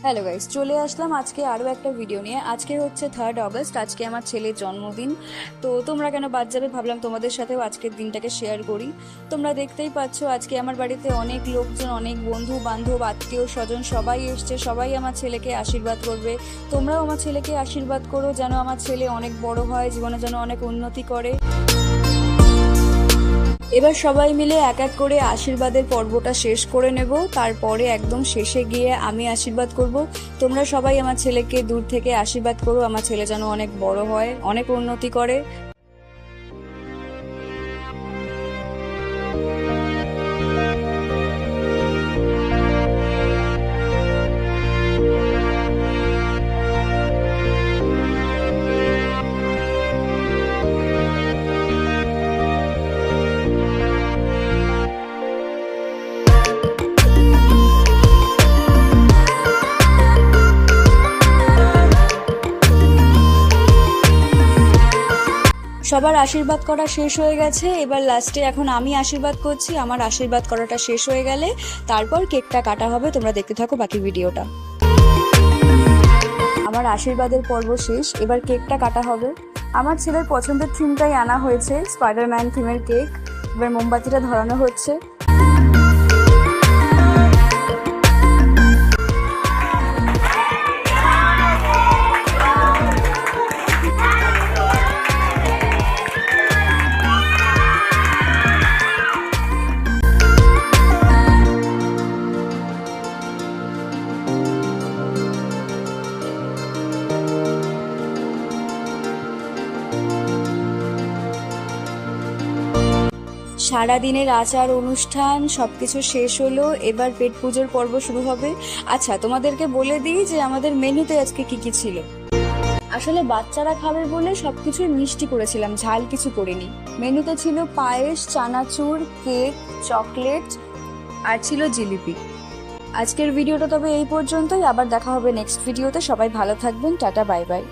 Hello guys, চলে আসলাম আজকে আরও একটা ভিডিও নিয়ে। আজকে হচ্ছে 3rd অগস্ট, আজকে আমার ছেলের জন্মদিন। তো তোমরা কেন বাদ যাবে, ভাবলাম তোমাদের সাথেও আজকের দিনটাকে শেয়ার করি। তোমরা দেখতেই পাচ্ছ আজকে আমার বাড়িতে অনেক লোকজন, অনেক বন্ধু বান্ধব, আত্মীয় স্বজন সবাই এসছে। সবাই আমার ছেলেকে আশীর্বাদ করবে। তোমরাও আমার ছেলেকে আশীর্বাদ করো যেন আমার ছেলে অনেক বড় হয়, জীবনে যেন অনেক উন্নতি করে। এবার সবাই মিলে এক এক করে আশীর্বাদের পর্বটা শেষ করে নেব, তারপরে একদম শেষে গিয়ে আমি আশীর্বাদ করব। তোমরা সবাই আমার ছেলেকে দূর থেকে আশীর্বাদ করো, আমার ছেলে যেন অনেক বড় হয়, অনেক উন্নতি করে। সবার আশীর্বাদ করা শেষ হয়ে গেছে, এবার লাস্টে এখন আমি আশীর্বাদ করছি। আমার আশীর্বাদ করাটা শেষ হয়ে গেলে তারপর কেকটা কাটা হবে। তোমরা দেখতে থাকো বাকি ভিডিওটা। আমার আশীর্বাদের পর্ব শেষ, এবার কেকটা কাটা হবে। আমার ছেলের পছন্দের থিমটাই আনা হয়েছে, স্পাইডারম্যান থিমের কেক। এবার মোমবাতিটা ধরানো হচ্ছে। সারাদিনের আচার অনুষ্ঠান সবকিছু শেষ হলো, এবার পেট পুজোর পর্ব শুরু হবে। আচ্ছা, তোমাদেরকে বলে দিই যে আমাদের মেনুতে আজকে কি কি ছিল। আসলে বাচ্চারা খাবে বলে সবকিছু মিষ্টি করেছিলাম, ঝাল কিছু করিনি। মেনুতে ছিল পায়েস, চানাচুর, কেক, চকলেট আর ছিল জিলিপি। আজকের ভিডিওটা তবে এই পর্যন্তই, আবার দেখা হবে নেক্সট ভিডিওতে। সবাই ভালো থাকবেন, টাটা, বাই বাই।